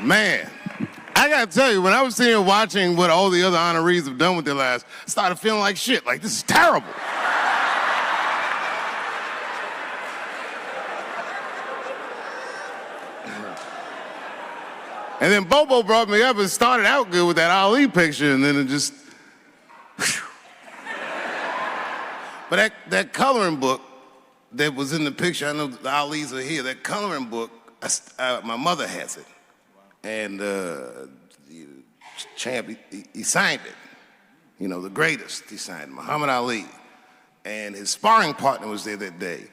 Man, I gotta tell you, when I was sitting here watching what all the other honorees have done with their lives, I started feeling like shit, like this is terrible. And then Bobo brought me up and started out good with that Ali picture, and then it just, whew. But that coloring book that was in the picture, I know the Alis are here, that coloring book, my mother has it. And Champ, he signed it. You know, the greatest, he signed it, Muhammad Ali. And his sparring partner was there that day.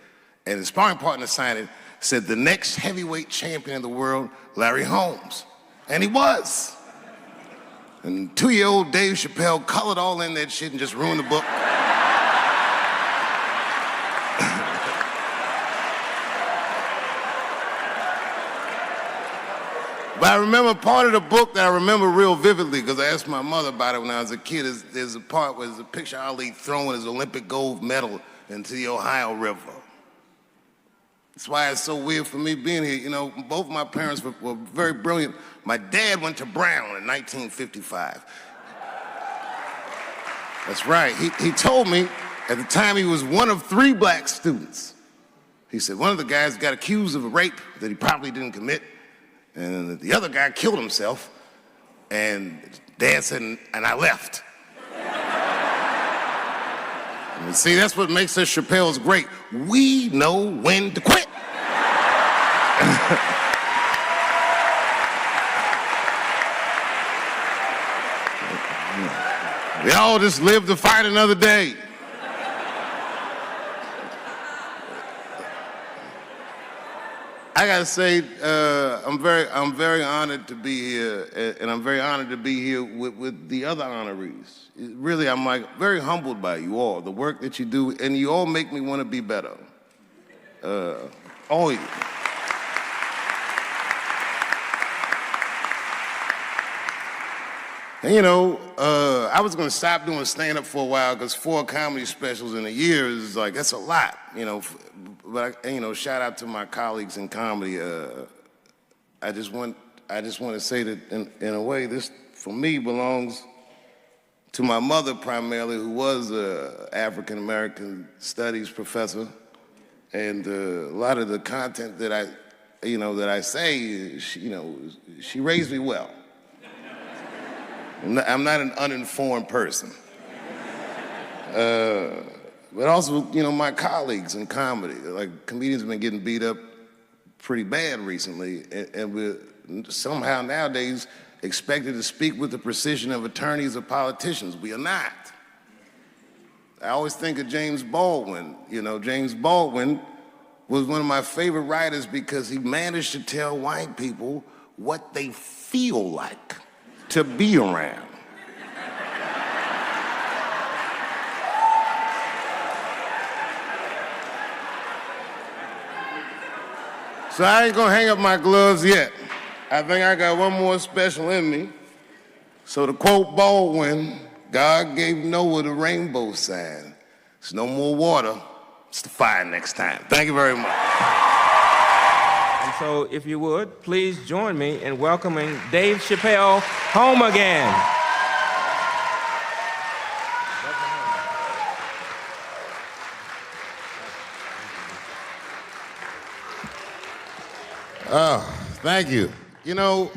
And his sparring partner signed it, said the next heavyweight champion of the world, Larry Holmes. And he was. And 2-year-old Dave Chappelle colored all in that shit and just ruined the book. But I remember part of the book that I remember real vividly, because I asked my mother about it when I was a kid. There's a part where there's a picture of Ali throwing his Olympic gold medal into the Ohio River. That's why it's so weird for me being here. You know, both my parents were very brilliant. My dad went to Brown in 1955. That's right. He told me at the time he was one of 3 black students. He said one of the guys got accused of a rape that he probably didn't commit. And the other guy killed himself, and Dad said, and I left. And see, that's what makes us Chappelle's great. We know when to quit. We all just live to fight another day. I gotta say, I'm very honored to be here, and I'm very honored to be here with the other honorees. Really, I'm like very humbled by you all, the work that you do, and you all make me want to be better. All of you. And you know, I was gonna stop doing stand-up for a while because 4 comedy specials in a year is like, that's a lot, you know. But you know, shout out to my colleagues in comedy. I just want to say that in a way, this for me belongs to my mother primarily, who was an African American studies professor, and a lot of the content that I say, she raised me well. I'm not an uninformed person. But also, you know, my colleagues in comedy, like comedians have been getting beat up pretty bad recently, and we're somehow nowadays expected to speak with the precision of attorneys or politicians. We are not. I always think of James Baldwin. You know, James Baldwin was one of my favorite writers because he managed to tell white people what they feel like to be around. So I ain't gonna hang up my gloves yet. I think I got one more special in me. So to quote Baldwin, God gave Noah the rainbow sign. It's no more water, it's the fire next time. Thank you very much. And so if you would, please join me in welcoming Dave Chappelle home again. Oh, thank you. You know,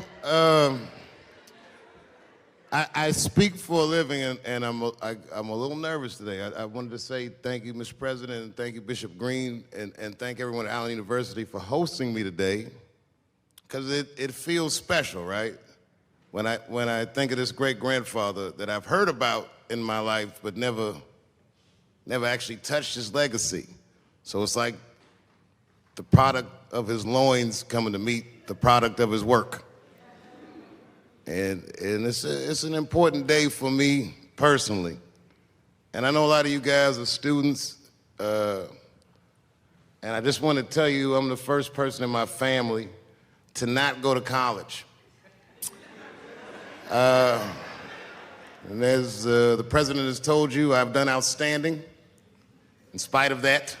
I speak for a living, and I'm a little nervous today. I wanted to say thank you, Mr. President, and thank you, Bishop Green, and thank everyone at Allen University for hosting me today, because it feels special, right? When I think of this great-grandfather that I've heard about in my life, but never actually touched his legacy. So it's like the product of his loins coming to meet the product of his work. And it's an important day for me personally. And I know a lot of you guys are students, and I just want to tell you I'm the first person in my family to not go to college. And as the president has told you, I've done outstanding in spite of that.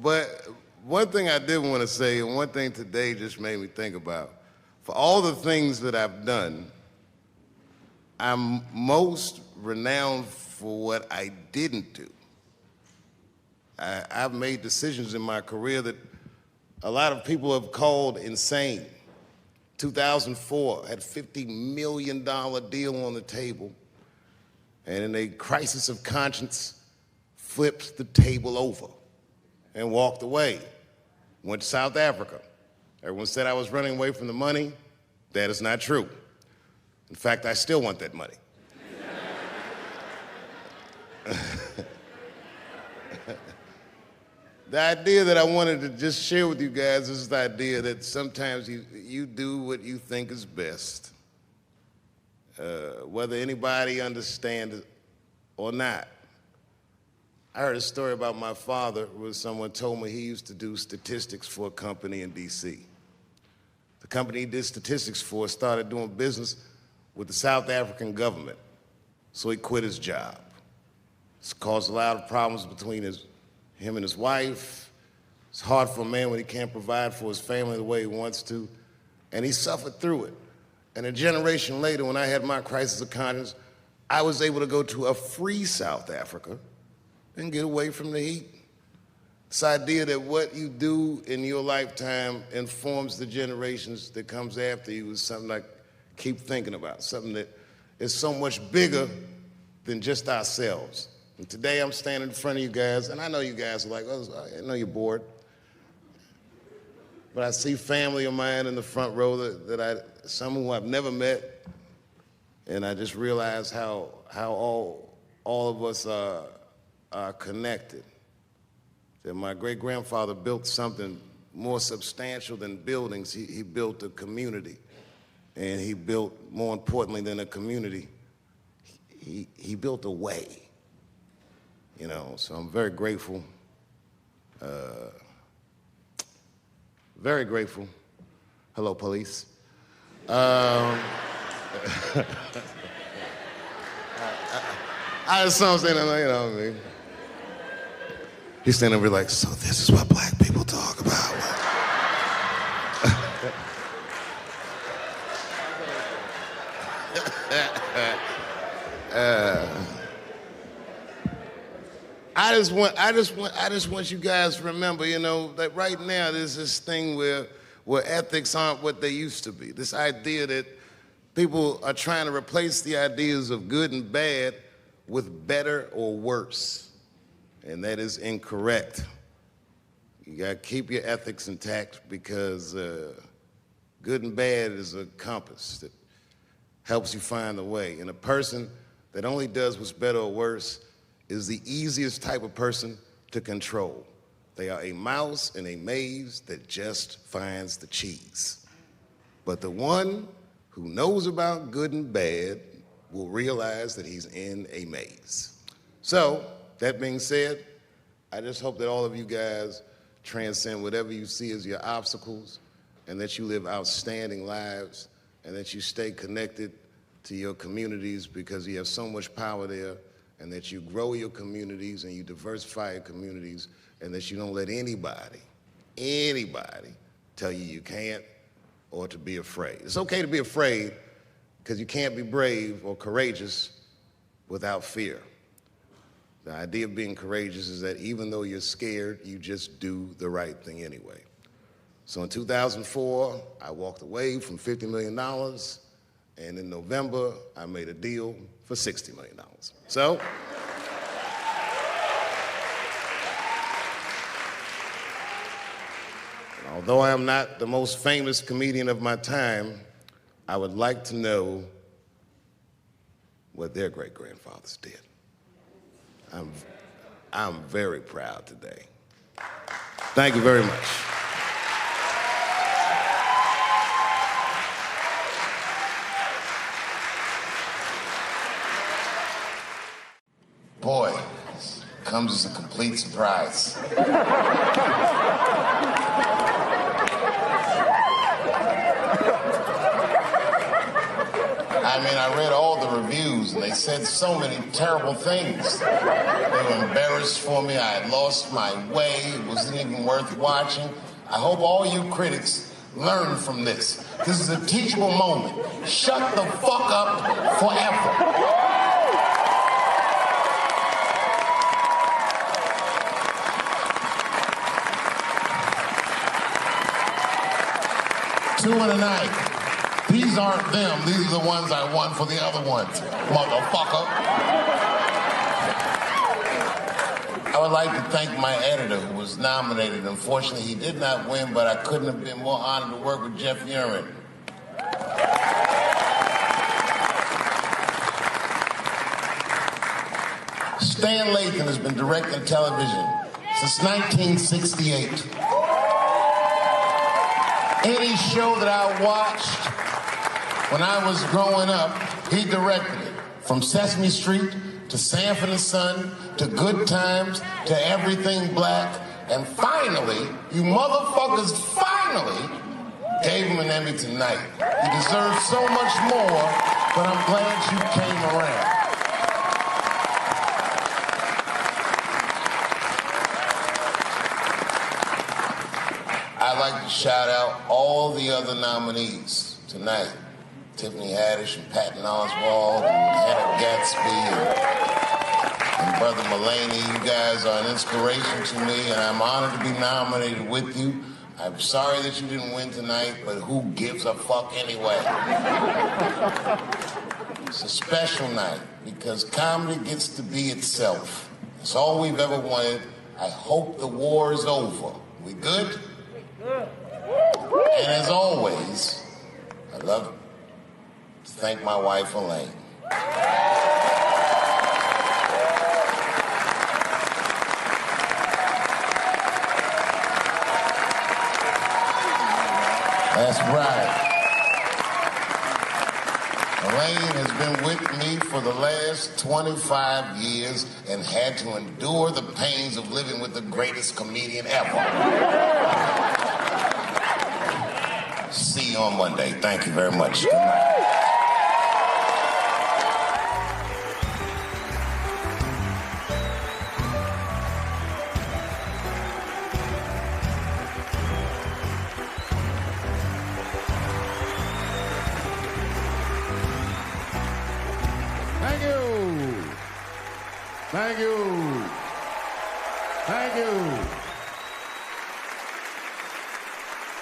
But one thing I did want to say, and one thing today just made me think about, for all the things that I've done, I'm most renowned for what I didn't do. I've made decisions in my career that a lot of people have called insane. 2004, had a $50 million deal on the table, and in a crisis of conscience, flipped the table over and walked away. Went to South Africa. Everyone said I was running away from the money. That is not true. In fact, I still want that money. The idea that I wanted to just share with you guys is the idea that sometimes you do what you think is best, whether anybody understands it or not. I heard a story about my father where someone told me he used to do statistics for a company in D.C. The company he did statistics for started doing business with the South African government, so he quit his job. It's caused a lot of problems between him and his wife. It's hard for a man when he can't provide for his family the way he wants to, and he suffered through it. And a generation later, when I had my crisis of conscience, I was able to go to a free South Africa and get away from the heat. This idea that what you do in your lifetime informs the generations that comes after you is something I keep thinking about, something that is so much bigger than just ourselves. And today I'm standing in front of you guys, and I know you guys are like, oh, I know you're bored. But I see family of mine in the front row some who I've never met, and I just realize how all of us are connected. That my great-grandfather built something more substantial than buildings. He built a community, and he built, more importantly than a community, he built a way. You know, so I'm very grateful. Very grateful. Hello, police. I just saw him saying, you know what I mean? He's standing over like, so this is what black people talk about. I just want you guys to remember, you know, that right now there's this thing where ethics aren't what they used to be. This idea that people are trying to replace the ideas of good and bad with better or worse, and that is incorrect. You gotta keep your ethics intact because good and bad is a compass that helps you find the way. And a person that only does what's better or worse is the easiest type of person to control. They are a mouse in a maze that just finds the cheese. But the one who knows about good and bad will realize that he's in a maze. So, that being said, I just hope that all of you guys transcend whatever you see as your obstacles, and that you live outstanding lives, and that you stay connected to your communities because you have so much power there, and that you grow your communities and you diversify your communities, and that you don't let anybody tell you you can't or to be afraid. It's okay to be afraid because you can't be brave or courageous without fear. The idea of being courageous is that even though you're scared, you just do the right thing anyway. So in 2004, I walked away from $50 million, and in November, I made a deal for $60 million. So, although I am not the most famous comedian of my time, I would like to know what their great-grandfathers did. I'm very proud today. Thank you very much. Boy, this comes as a complete surprise. I mean, I read all the reviews, and they said so many terrible things. They were embarrassed for me. I had lost my way. It wasn't even worth watching. I hope all you critics learn from this. This is a teachable moment. Shut the fuck up forever. Two in a night. These aren't them. These are the ones I won for the other ones, motherfucker. I would like to thank my editor who was nominated. Unfortunately, he did not win, but I couldn't have been more honored to work with Jeff Urin. Stan Lathan has been directing television since 1968. Any show that I watched when I was growing up, he directed it. From Sesame Street to Sanford and Son to Good Times to Everything Black. And finally, you motherfuckers finally gave him an Emmy tonight. He deserves so much more, but I'm glad you came around. I'd like to shout out all the other nominees tonight. Tiffany Haddish and Patton Oswalt and Hannah Gatsby and Brother Mulaney. You guys are an inspiration to me, and I'm honored to be nominated with you. I'm sorry that you didn't win tonight, but who gives a fuck anyway? It's a special night because comedy gets to be itself. It's all we've ever wanted. I hope the war is over. We good? And as always, I love to thank my wife, Elaine. That's right. Elaine has been with me for the last 25 years and had to endure the pains of living with the greatest comedian ever. See you on Monday. Thank you very much. Good night. Thank you. Thank you. Thank you.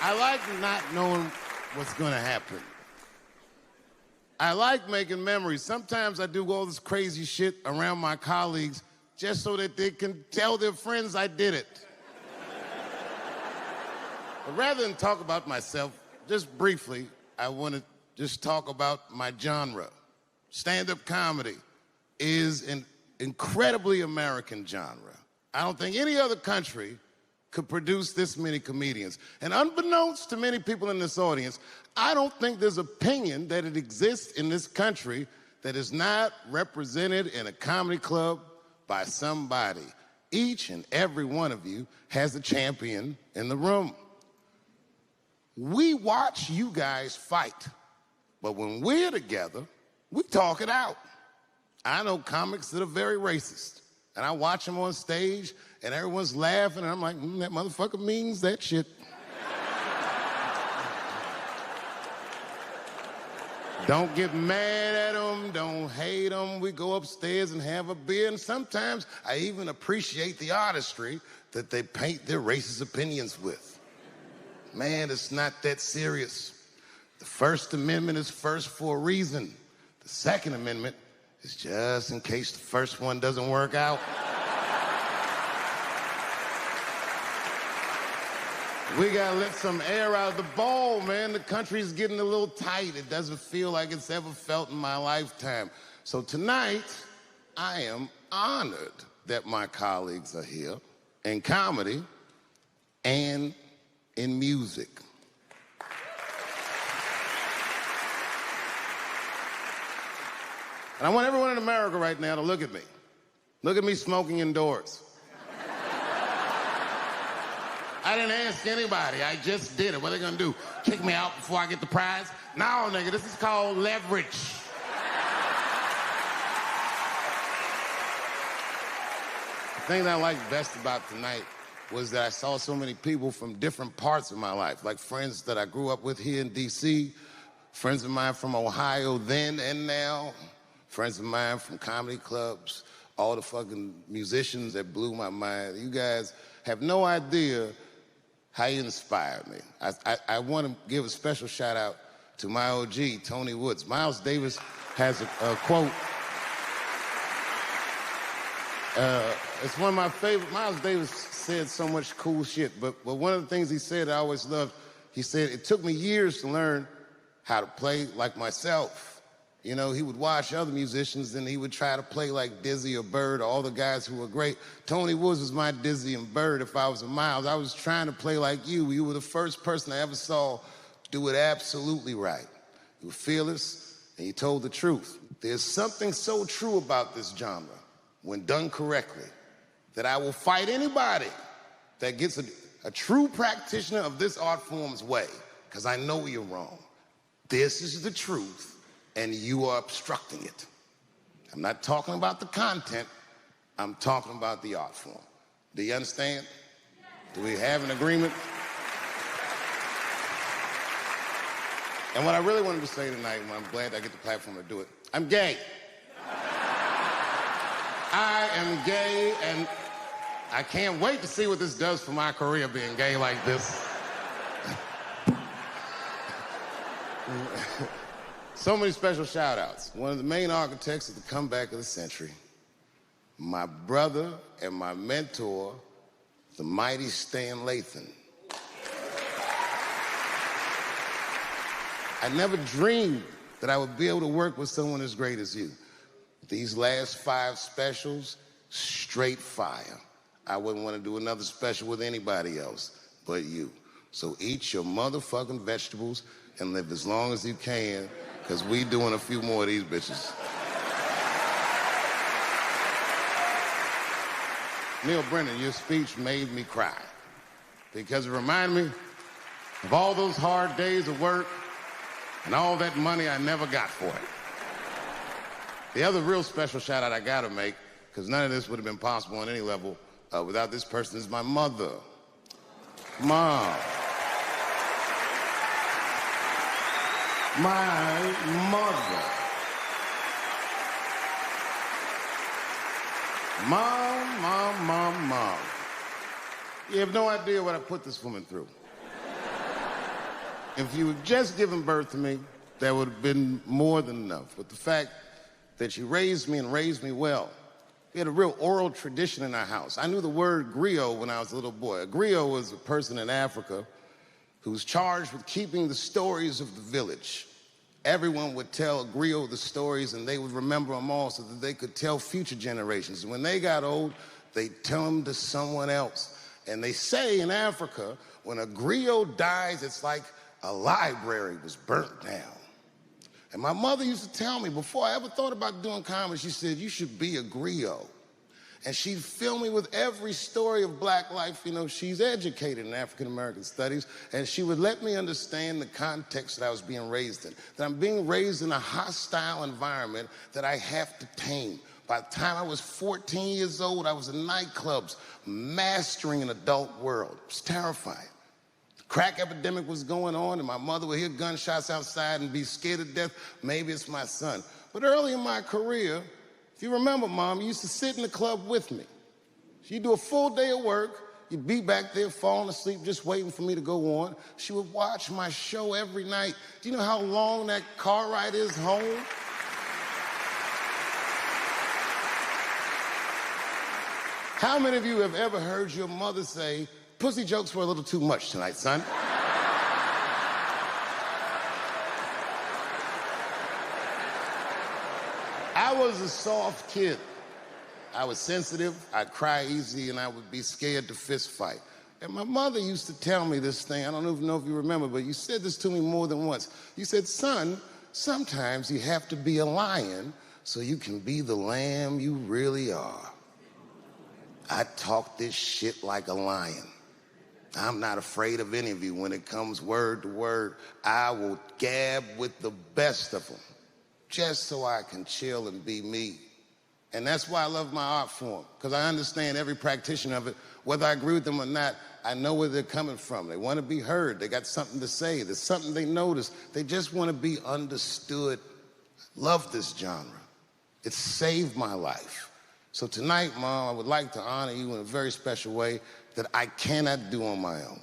I like not knowing what's going to happen. I like making memories. Sometimes I do all this crazy shit around my colleagues just so that they can tell their friends I did it. But rather than talk about myself, just briefly, I want to just talk about my genre. Stand-up comedy is an incredibly American genre. I don't think any other country could produce this many comedians. And unbeknownst to many people in this audience, I don't think there's opinion that it exists in this country that is not represented in a comedy club by somebody. Each and every one of you has a champion in the room. We watch you guys fight, but when we're together, we talk it out. I know comics that are very racist, and I watch them on stage, and everyone's laughing, and I'm like, that motherfucker means that shit. Don't get mad at them, don't hate them. We go upstairs and have a beer, and sometimes I even appreciate the artistry that they paint their racist opinions with. Man, it's not that serious. The First Amendment is first for a reason. The Second Amendment is just in case the first one doesn't work out. We gotta let some air out of the ball, man. The country's getting a little tight. It doesn't feel like it's ever felt in my lifetime. So tonight, I am honored that my colleagues are here. In comedy, and in music. And I want everyone in America right now to look at me. Look at me smoking indoors. I didn't ask anybody, I just did it. What are they gonna do? Kick me out before I get the prize? No, nigga, this is called leverage. The thing that I liked best about tonight was that I saw so many people from different parts of my life, like friends that I grew up with here in D.C., friends of mine from Ohio then and now, friends of mine from comedy clubs, all the fucking musicians that blew my mind. You guys have no idea how you inspired me. I want to give a special shout out to my OG, Tony Woods. Miles Davis has a quote. It's one of my favorite. Miles Davis said so much cool shit, but one of the things he said I always loved, he said, it took me years to learn how to play like myself. You know, he would watch other musicians and he would try to play like Dizzy or Bird or all the guys who were great. Tony Woods was my Dizzy and Bird if I was a Miles. I was trying to play like you. You were the first person I ever saw do it absolutely right. You were fearless and you told the truth. There's something so true about this genre, when done correctly, that I will fight anybody that gets a true practitioner of this art form's way, because I know you're wrong. This is the truth. And you are obstructing it. I'm not talking about the content, I'm talking about the art form. Do you understand? Do we have an agreement? And what I really wanted to say tonight, and I'm glad I get the platform to do it, I'm gay. I am gay, and I can't wait to see what this does for my career, being gay like this. So many special shout outs. One of the main architects of the comeback of the century, my brother and my mentor, the mighty Stan Lathan. I never dreamed that I would be able to work with someone as great as you. These last 5 specials, straight fire. I wouldn't want to do another special with anybody else but you. So eat your motherfucking vegetables and live as long as you can, because we doing a few more of these bitches. Neil Brennan, your speech made me cry, because it reminded me of all those hard days of work and all that money I never got for it. The other real special shout out I gotta make, because none of this would have been possible on any level without this person, is my mother. Mom. My mother. Mom. You have no idea what I put this woman through. If you had just given birth to me, that would have been more than enough. But the fact that you raised me and raised me well, we had a real oral tradition in our house. I knew the word griot when I was a little boy. A griot was a person in Africa who's charged with keeping the stories of the village. Everyone would tell a griot the stories, and they would remember them all so that they could tell future generations. And when they got old, they'd tell them to someone else. And they say in Africa, when a griot dies, it's like a library was burnt down. And my mother used to tell me, before I ever thought about doing comedy, she said, you should be a griot. And she'd fill me with every story of black life. You know, she's educated in African-American studies, and she would let me understand the context that I was being raised in, that I'm being raised in a hostile environment that I have to tame. By the time I was 14 years old, I was in nightclubs, mastering an adult world. It was terrifying. The crack epidemic was going on, and my mother would hear gunshots outside and be scared to death. Maybe it's my son. But early in my career, if you remember, Mom, you used to sit in the club with me. She'd do a full day of work. You'd be back there falling asleep, just waiting for me to go on. She would watch my show every night. Do you know how long that car ride is home? How many of you have ever heard your mother say, pussy jokes were a little too much tonight, son? I was a soft kid. I was sensitive, I'd cry easy, and I would be scared to fist fight. And my mother used to tell me this thing. I don't even know if you remember, but you said this to me more than once. You said, son, sometimes you have to be a lion so you can be the lamb you really are. I talk this shit like a lion. I'm not afraid of any of you. When it comes word to word, I will gab with the best of them just so I can chill and be me. And that's why I love my art form, because I understand every practitioner of it. Whether I agree with them or not, I know where they're coming from. They want to be heard. They got something to say. There's something they notice. They just want to be understood. Love this genre. It saved my life. So tonight, Mom, I would like to honor you in a very special way that I cannot do on my own.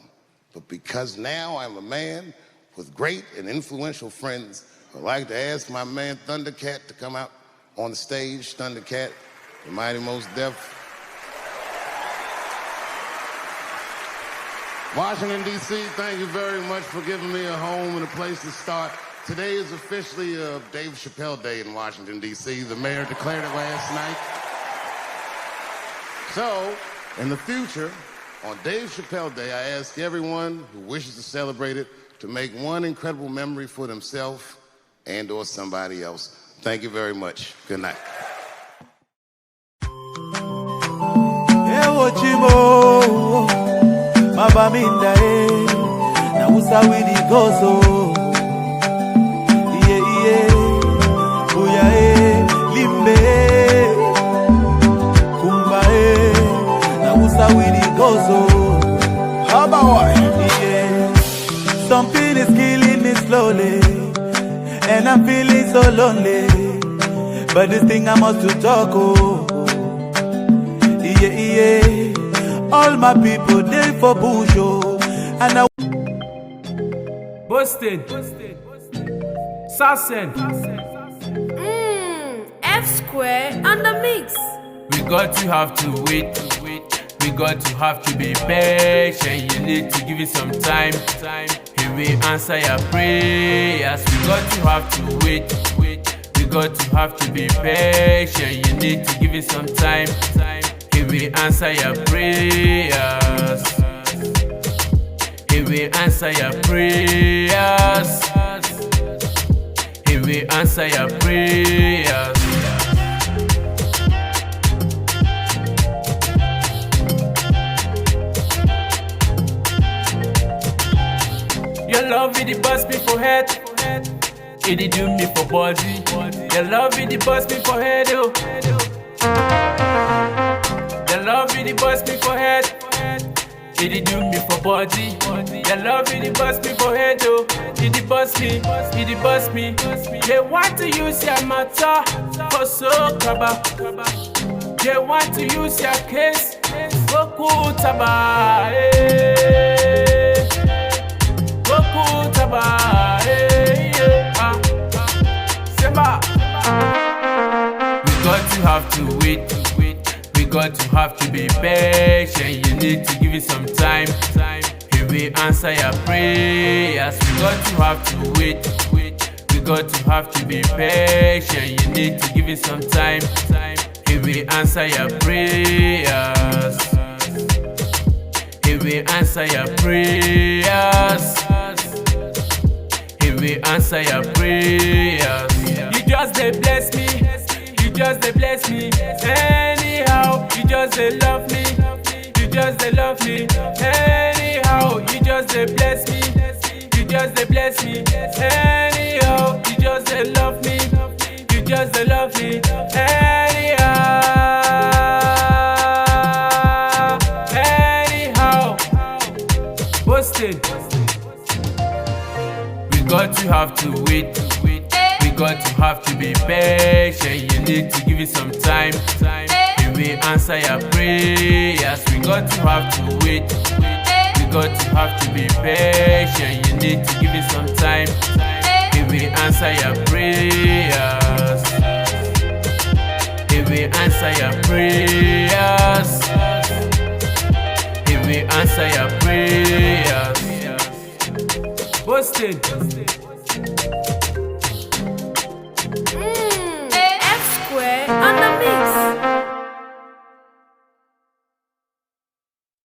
But because now I'm a man with great and influential friends, I'd like to ask my man Thundercat to come out on the stage. Thundercat, the Mighty Most Def. Washington, D.C., thank you very much for giving me a home and a place to start. Today is officially Dave Chappelle Day in Washington, D.C. The mayor declared it last night. So, in the future, on Dave Chappelle Day, I ask everyone who wishes to celebrate it to make one incredible memory for themselves and or somebody else. Thank you very much. Good night. Mabaminda na usawidi gozo buya limbe kumba na usawidi gozo something is killing me slowly and I'm feeling so lonely, but this thing I must to talk all my people they for bush and I Busted Sassen F square on the mix. We got to have to wait. We got to have to be patient. You need to give it some time. He will answer your prayers. We got to have to wait. We got to have to be patient. You need to give it some time. He will answer your prayers. He will answer your prayers. He will answer your prayers. Your love with the bust me for head. It did do me for body. Your love with the bust me for head. Oh. Your love with the bust me for head. It did do me for body. Your love with the bust me for head. Oh. It did bust me. It did bust me. They want to use your matter for so kaba. They want to use your case for kutaba. We got to have to wait. We got to have to be patient. You need to give it some time. He will answer your prayers. We got to have to wait. We got to have to be patient. You need to give it some time. He will answer your prayers. He will answer your prayers. He will answer your prayers. You just they bless me. You just they bless me. Anyhow, you just they love me. You just they love me. Anyhow, you just they bless me. You just they bless me. Anyhow, you just they love me. You just they love me. Anyhow, busted. We got to have to wait. We got to have to be patient. You need to give it some time. He will answer your prayers. We got to have to wait. We got to have to be patient. You need to give it some time. He will answer your prayers. He will answer your prayers. He will answer your prayers. Busted.